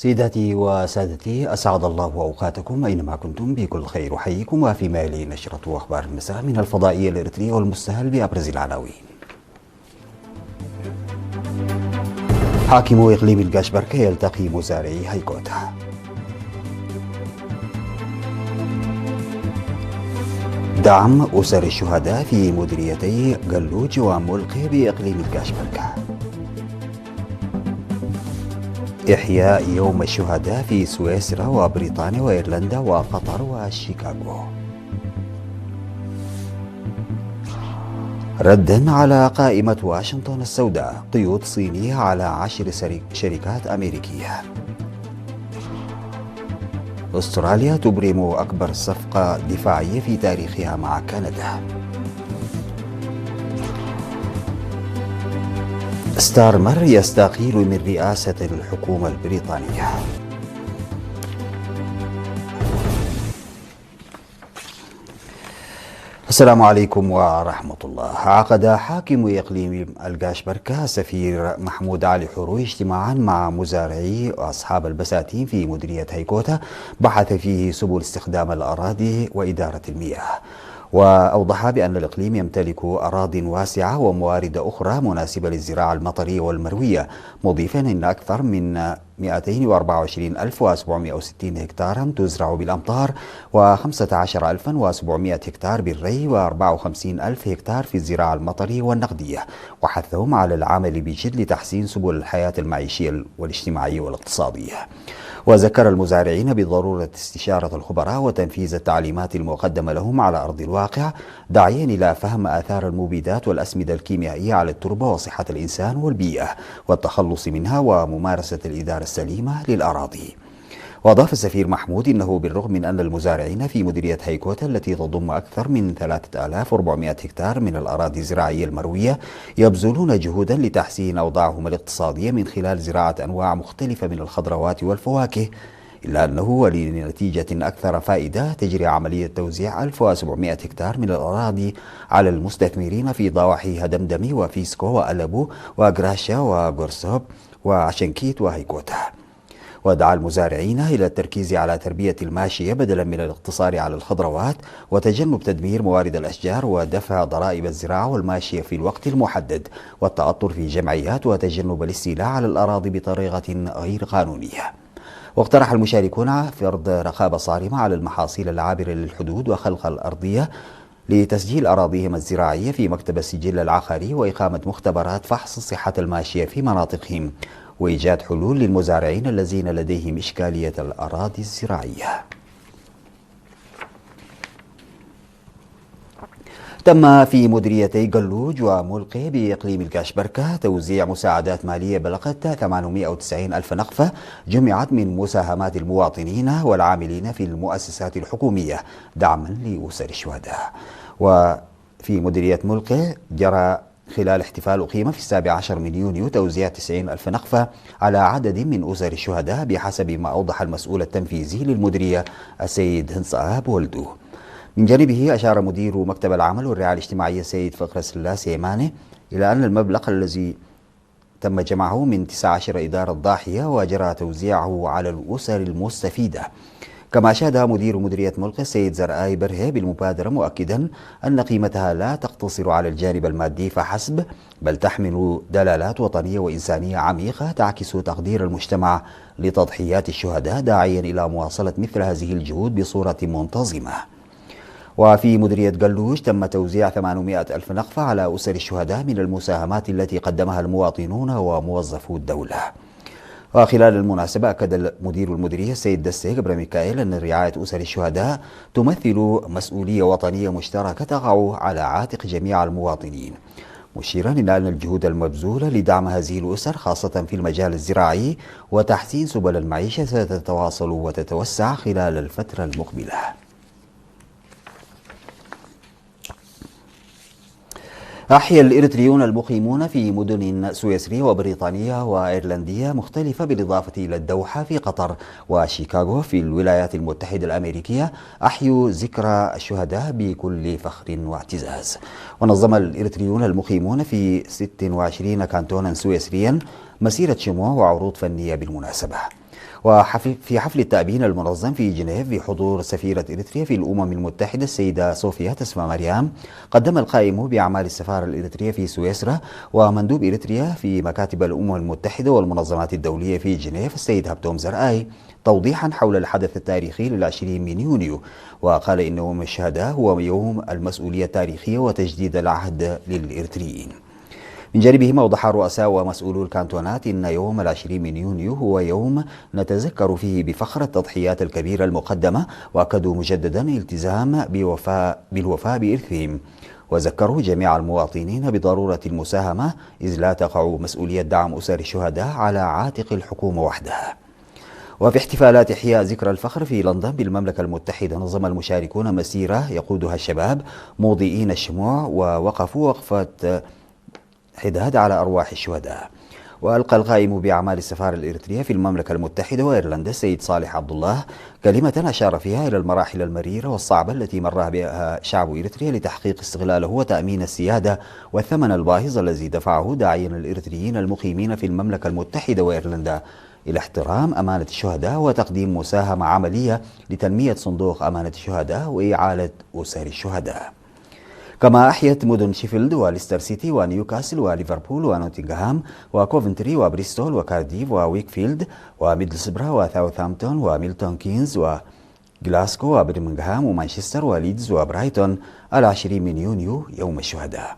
سيداتي وسادتي، أسعد الله أوقاتكم أينما كنتم بكل خير. أحييكم وفي مالي نشرة أخبار المساء من الفضائية الإريترية والمستهل بأبرز العناوين. حاكم إقليم القشبركة يلتقي مزارعي هيكوتا. دعم أسر الشهداء في مديريتي قلوج وملقي بإقليم القشبركة. إحياء يوم الشهداء في سويسرا وبريطانيا وإيرلندا وقطر وشيكاغو. ردا على قائمة واشنطن السوداء، قيود صينية على 10 شركات أمريكية. أستراليا تبرم أكبر صفقة دفاعية في تاريخها مع كندا. ستارمر يستقيل من رئاسة الحكومة البريطانية. السلام عليكم ورحمة الله. عقد حاكم إقليم القشبركة السفير محمود علي حروي اجتماعا مع مزارعي وأصحاب البساتين في مديرية هيكوتا بحث فيه سبل استخدام الأراضي وإدارة المياه، وأوضح بأن الإقليم يمتلك أراضٍ واسعة وموارد أخرى مناسبة للزراعة المطرية والمروية، مضيفا أن أكثر من 224,760 هكتارا تزرع بالأمطار، و15,700 هكتار بالري، و54,000 هكتار في الزراعة المطرية والنقدية، وحثهم على العمل بجد لتحسين سبل الحياة المعيشية والاجتماعية والاقتصادية. وذكر المزارعين بضرورة استشارة الخبراء وتنفيذ التعليمات المقدمة لهم على أرض الواقع، داعيا إلى فهم آثار المبيدات والأسمدة الكيميائية على التربة وصحة الإنسان والبيئة والتخلص منها وممارسة الإدارة السليمة للأراضي. وأضاف السفير محمود إنه بالرغم من أن المزارعين في مديرية هيكوتا التي تضم أكثر من 3400 هكتار من الأراضي الزراعية المروية يبذلون جهودا لتحسين أوضاعهم الاقتصادية من خلال زراعة أنواع مختلفة من الخضروات والفواكه، إلا أنه ولنتيجة أكثر فائدة تجري عملية توزيع 1700 هكتار من الأراضي على المستثمرين في ضواحي هدمدمي وفيسكو وألبو وغراشا وغورسوب وعشنكيت وهيكوتا. ودعا المزارعين إلى التركيز على تربية الماشية بدلا من الاقتصار على الخضروات، وتجنب تدمير موارد الأشجار، ودفع ضرائب الزراعة والماشية في الوقت المحدد، والتأطر في جمعيات، وتجنب الاستيلاء على الأراضي بطريقة غير قانونية. واقترح المشاركون فرض رقابة صارمة على المحاصيل العابرة للحدود وخلق الأرضية لتسجيل أراضيهم الزراعية في مكتب السجل العقاري، وإقامة مختبرات فحص صحة الماشية في مناطقهم، وإيجاد حلول للمزارعين الذين لديهم إشكالية الأراضي الزراعية. تم في مديريتي قلوج وملقي بإقليم القشبركة توزيع مساعدات مالية بلغت 890 ألف نقفة جمعت من مساهمات المواطنين والعاملين في المؤسسات الحكومية دعما لأسر الشهداء. وفي مديرية ملقي جرى خلال احتفال أقيم في 17 من يونيو توزيع 90 ألف نقفة على عدد من أسر الشهداء بحسب ما أوضح المسؤول التنفيذي للمديرية السيد هنصآب ولدو. من جانبه أشار مدير مكتب العمل والرعاية الاجتماعية السيد فقر سلاس يماني إلى أن المبلغ الذي تم جمعه من 19 إدارة ضاحية وجرى توزيعه على الأسر المستفيدة. كما أشاد مدير مديرية ملقي السيد زرآي برهي بالمبادرة، مؤكدا أن قيمتها لا تقتصر على الجانب المادي فحسب، بل تحمل دلالات وطنية وإنسانية عميقة تعكس تقدير المجتمع لتضحيات الشهداء، داعيا إلى مواصلة مثل هذه الجهود بصورة منتظمة. وفي مديرية قلوج تم توزيع 800 ألف نقفة على أسر الشهداء من المساهمات التي قدمها المواطنون وموظفو الدولة. وخلال المناسبة أكد مدير المديرية السيد دسي قبر ميكائيل أن رعاية أسر الشهداء تمثل مسؤولية وطنية مشتركة تقع على عاتق جميع المواطنين، مشيرا إلى أن الجهود المبذولة لدعم هذه الأسر خاصة في المجال الزراعي وتحسين سبل المعيشة ستتواصل وتتوسع خلال الفترة المقبلة. أحيا الإريتريون المقيمون في مدن سويسرية وبريطانية وإيرلندية مختلفة بالإضافة إلى الدوحة في قطر وشيكاغو في الولايات المتحدة الأمريكية أحيوا ذكرى الشهداء بكل فخر واعتزاز. ونظم الإريتريون المقيمون في 26 كانتونا سويسريا مسيرة شموع وعروض فنية بالمناسبة. وفي حفل التأبين المنظم في جنيف بحضور سفيرة إريتريا في الأمم المتحدة السيدة صوفيا تسما مريم، قدم القائم بأعمال السفارة الإريترية في سويسرا ومندوب إريتريا في مكاتب الأمم المتحدة والمنظمات الدولية في جنيف السيد هبتوم زرآي توضيحا حول الحدث التاريخي للعشرين من يونيو، وقال إن يوم الشهداء هو يوم المسؤولية التاريخية وتجديد العهد للإريتريين. من جانبهم أوضح رؤساء ومسؤولو الكانتونات إن يوم العشرين من يونيو هو يوم نتذكر فيه بفخر التضحيات الكبيرة المقدمة، وأكدوا مجددا الالتزام بالوفاء بإرثهم، وذكروا جميع المواطنين بضرورة المساهمة إذ لا تقع مسؤولية دعم أسر الشهداء على عاتق الحكومة وحدها. وفي احتفالات إحياء ذكرى الفخر في لندن بالمملكة المتحدة نظم المشاركون مسيرة يقودها الشباب مضيئين الشموع ووقفوا وقفة حداد على أرواح الشهداء. وألقى القائم بأعمال السفارة الإريترية في المملكة المتحدة وإيرلندا السيد صالح عبد الله كلمة أشار فيها إلى المراحل المريرة والصعبة التي مر بها شعب إريتريا لتحقيق استقلاله وتأمين السيادة والثمن الباهظ الذي دفعه، داعيا الإريتريين المقيمين في المملكة المتحدة وإيرلندا إلى احترام أمانة الشهداء وتقديم مساهمة عملية لتنمية صندوق أمانة الشهداء وإعالة أسر الشهداء. كما أحيت مدن شيفيلد وليستر سيتي ونيوكاسل وليفربول ونوتنغهام وكوفنتري وبريستول وكارديف وويكفيلد وميدلسبرا وساوثهامبتون وميلتون كينز وغلاسكو وبرمنغهام ومانشستر وليدز وبرايتون 20 من يونيو يوم الشهداء.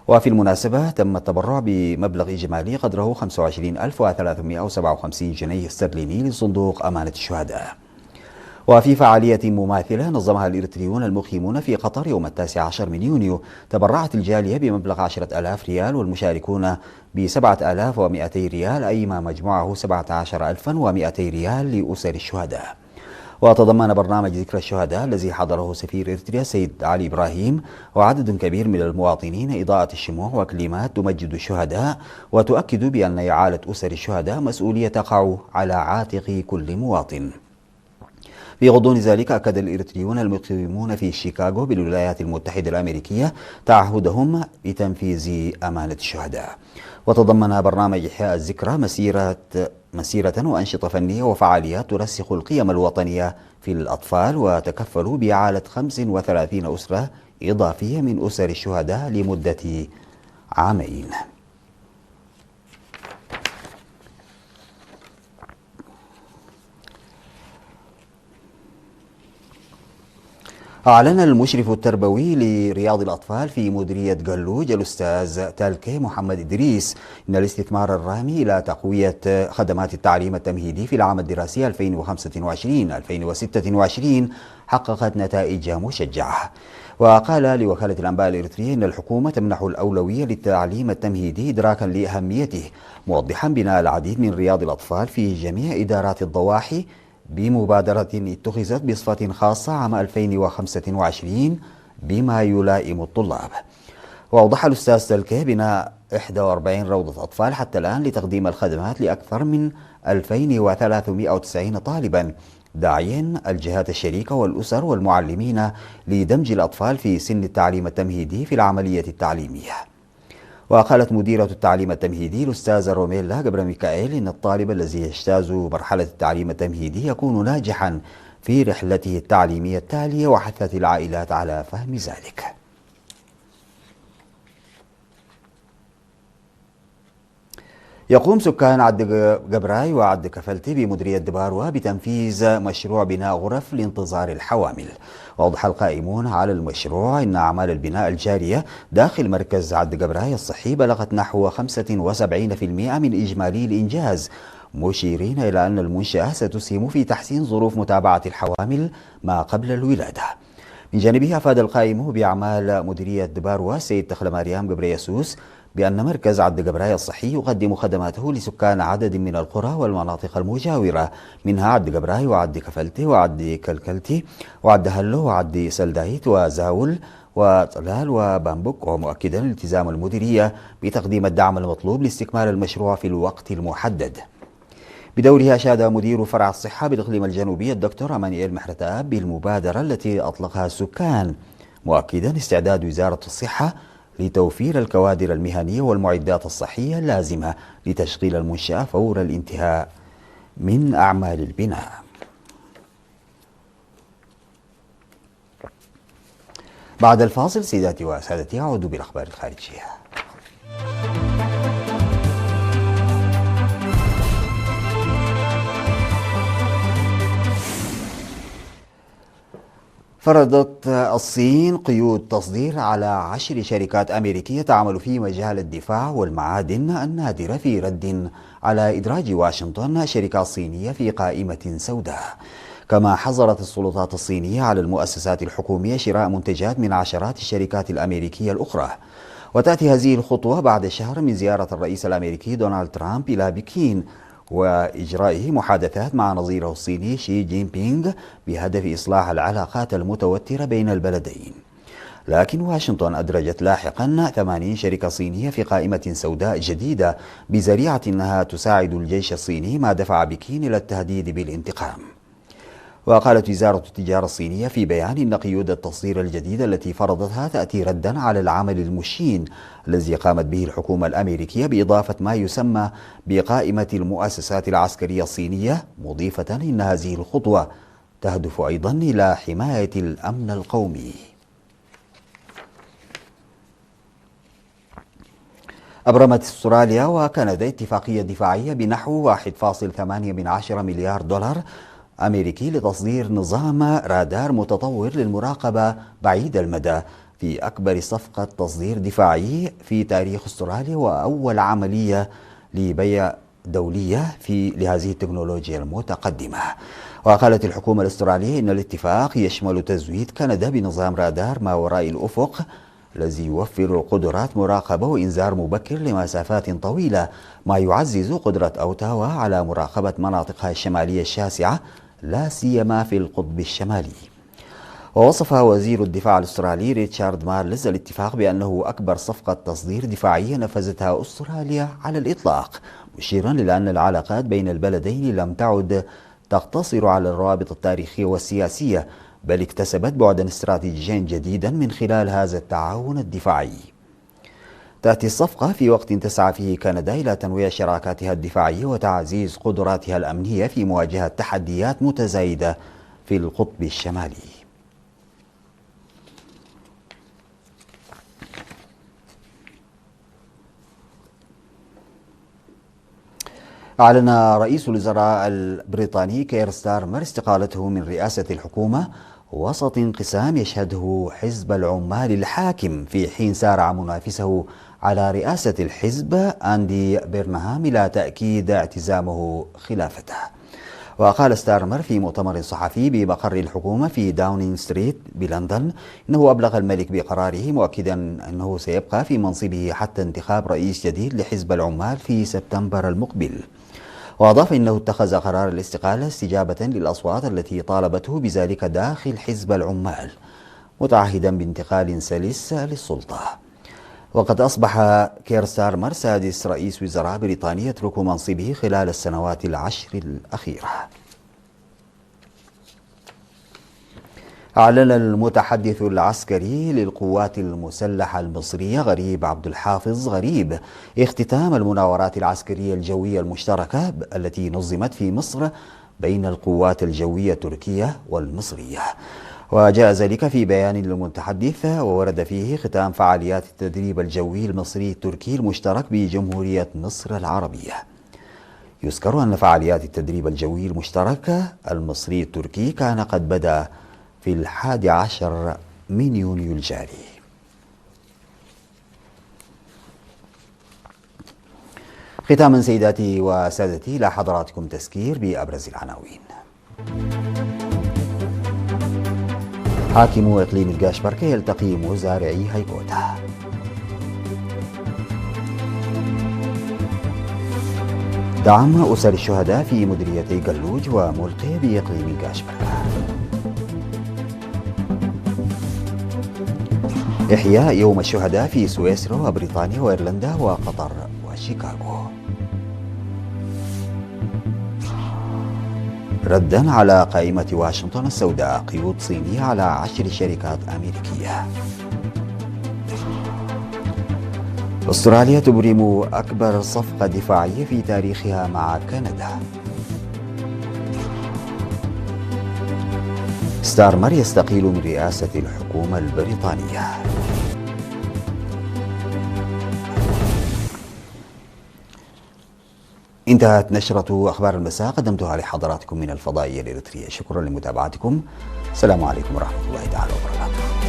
وفي المناسبة تم التبرع بمبلغ إجمالي قدره 25357 جنيه استرليني لصندوق أمانة الشهداء. وفي فعالية مماثلة نظمها الإريتريون المقيمون في قطر يوم 19 من يونيو، تبرعت الجالية بمبلغ 10,000 ريال والمشاركون ب7,200 ريال، أي ما مجموعه 17,200 ريال لأسر الشهداء. وتضمن برنامج ذكرى الشهداء الذي حضره سفير إريتريا سيد علي إبراهيم وعدد كبير من المواطنين إضاءة الشموع وكلمات تمجد الشهداء وتؤكد بأن إعالة أسر الشهداء مسؤولية تقع على عاتق كل مواطن. في غضون ذلك أكد الإريتريون المقيمون في شيكاغو بالولايات المتحدة الأمريكية تعهدهم بتنفيذ أمانة الشهداء. وتضمن برنامج إحياء الذكرى مسيرة وأنشطة فنية وفعاليات ترسخ القيم الوطنية في الأطفال، وتكفلوا بإعالة 35 أسرة إضافية من أسر الشهداء لمدة عامين. أعلن المشرف التربوي لرياض الأطفال في مديرية قلوج الأستاذ تالكي محمد إدريس إن الاستثمار الرامي إلى تقوية خدمات التعليم التمهيدي في العام الدراسي 2025-2026 حققت نتائج مشجعة. وقال لوكالة الأنباء الإريترية إن الحكومة تمنح الأولوية للتعليم التمهيدي إدراكا لأهميته، موضحا بناء العديد من رياض الأطفال في جميع إدارات الضواحي بمبادرة اتخذت بصفة خاصة عام 2025 بما يلائم الطلاب. وأوضح الأستاذ تلكي بناء 41 روضة أطفال حتى الآن لتقديم الخدمات لأكثر من 2390 طالبا، داعيا الجهات الشريكة والأسر والمعلمين لدمج الأطفال في سن التعليم التمهيدي في العملية التعليمية. وقالت مديرة التعليم التمهيدي الأستاذة روميلا قبر ميكائيل إن الطالب الذي يجتاز مرحلة التعليم التمهيدي يكون ناجحا في رحلته التعليمية التالية، وحثت العائلات على فهم ذلك. يقوم سكان عد قبراي وعد كفلتي بمديرية دباروا بتنفيذ مشروع بناء غرف لانتظار الحوامل. وأوضح القائمون على المشروع إن أعمال البناء الجارية داخل مركز عد قبراي الصحي بلغت نحو 75% من إجمالي الإنجاز، مشيرين إلى أن المنشأة ستسهم في تحسين ظروف متابعة الحوامل ما قبل الولادة. من جانبه أفاد القائم بأعمال مديرية دباروا السيد تخل مريم قبريسوس بأن مركز عد قبراي الصحي يقدم خدماته لسكان عدد من القرى والمناطق المجاورة، منها عد قبراي وعد كفلتي وعد كلكلتي وعد هلو وعد سلدايت وزاول وطلال وبامبوك، ومؤكدا التزام المديرية بتقديم الدعم المطلوب لاستكمال المشروع في الوقت المحدد. بدورها أشاد مدير فرع الصحة بالإقليم الجنوبي الدكتور أمانييل محرتاب بالمبادرة التي أطلقها السكان، مؤكدا استعداد وزارة الصحة لتوفير الكوادر المهنية والمعدات الصحية اللازمة لتشغيل المنشأة فور الانتهاء من أعمال البناء. بعد الفاصل سيداتي وسادتي أعود بالأخبار الخارجية. فرضت الصين قيود تصدير على 10 شركات أمريكية تعمل في مجال الدفاع والمعادن النادرة في رد على إدراج واشنطن شركات صينية في قائمة سوداء. كما حظرت السلطات الصينية على المؤسسات الحكومية شراء منتجات من عشرات الشركات الأمريكية الأخرى. وتأتي هذه الخطوة بعد شهر من زيارة الرئيس الأمريكي دونالد ترامب إلى بكين وإجرائه محادثات مع نظيره الصيني شي جين بينغ بهدف إصلاح العلاقات المتوترة بين البلدين. لكن واشنطن أدرجت لاحقا 80 شركة صينية في قائمة سوداء جديدة بذريعة أنها تساعد الجيش الصيني، ما دفع بكين إلى التهديد بالانتقام. وقالت وزارة التجارة الصينية في بيان إن قيود التصدير الجديدة التي فرضتها تأتي ردا على العمل المشين الذي قامت به الحكومة الأمريكية بإضافة ما يسمى بقائمة المؤسسات العسكرية الصينية، مضيفة إن هذه الخطوة تهدف أيضا إلى حماية الأمن القومي. أبرمت أستراليا وكندا اتفاقية دفاعية بنحو 1.8 مليار دولار أمريكي لتصدير نظام رادار متطور للمراقبة بعيد المدى في أكبر صفقة تصدير دفاعي في تاريخ أستراليا، وأول عملية لبيع دولية لهذه التكنولوجيا المتقدمة. وقالت الحكومة الأسترالية إن الاتفاق يشمل تزويد كندا بنظام رادار ما وراء الأفق الذي يوفر قدرات مراقبة وإنذار مبكر لمسافات طويلة، ما يعزز قدرة أوتاوا على مراقبة مناطقها الشمالية الشاسعة، لا سيما في القطب الشمالي. ووصف وزير الدفاع الأسترالي ريتشارد مارلز الاتفاق بأنه أكبر صفقة تصدير دفاعية نفذتها أستراليا على الإطلاق، مشيرا إلى أن العلاقات بين البلدين لم تعد تقتصر على الروابط التاريخية والسياسية، بل اكتسبت بعدا استراتيجيا جديدا من خلال هذا التعاون الدفاعي. تأتي الصفقة في وقت تسعى فيه كندا إلى تنويع شراكاتها الدفاعية وتعزيز قدراتها الأمنية في مواجهة تحديات متزايدة في القطب الشمالي. أعلن رئيس الوزراء البريطاني كير ستارمر استقالته من رئاسة الحكومة وسط انقسام يشهده حزب العمال الحاكم، في حين سارع منافسه على رئاسة الحزب أندي بيرنهام إلى تأكيد اعتزامه خلافته. وقال ستارمر في مؤتمر صحفي بمقر الحكومة في داونينغ ستريت بلندن إنه أبلغ الملك بقراره، مؤكدا أنه سيبقى في منصبه حتى انتخاب رئيس جديد لحزب العمال في سبتمبر المقبل. وأضاف إنه اتخذ قرار الاستقالة استجابة للأصوات التي طالبته بذلك داخل حزب العمال، متعهدا بانتقال سلس للسلطة. وقد أصبح كير ستارمر سادس رئيس وزراء بريطانيا يترك منصبه خلال السنوات العشر الأخيرة. أعلن المتحدث العسكري للقوات المسلحة المصرية غريب عبد الحافظ غريب اختتام المناورات العسكرية الجوية المشتركة التي نظمت في مصر بين القوات الجوية التركية والمصرية. وجاء ذلك في بيان للمتحدث، وورد فيه ختام فعاليات التدريب الجوي المصري التركي المشترك بجمهورية مصر العربية. يذكر أن فعاليات التدريب الجوي المشترك المصري التركي كان قد بدأ في 11 من يونيو الجاري. ختاما سيداتي وسادتي، إلى حضراتكم تذكير بأبرز العناوين. حاكم إقليم القاشبركة يلتقي مزارعي هيكوتا. دعم أسر الشهداء في مديريتي قلوج وملقي بإقليم القاشبركة. إحياء يوم الشهداء في سويسرا وبريطانيا وإيرلندا وقطر وشيكاغو. ردا على قائمة واشنطن السوداء قيود صينية على 10 شركات أمريكية. أستراليا تبرم أكبر صفقة دفاعية في تاريخها مع كندا. ستارمر يستقيل من رئاسة الحكومة البريطانية. انتهت نشرة أخبار المساء، قدمتها لحضراتكم من الفضائية الإريترية. شكرا لمتابعتكم. السلام عليكم ورحمة الله تعالى وبركاته.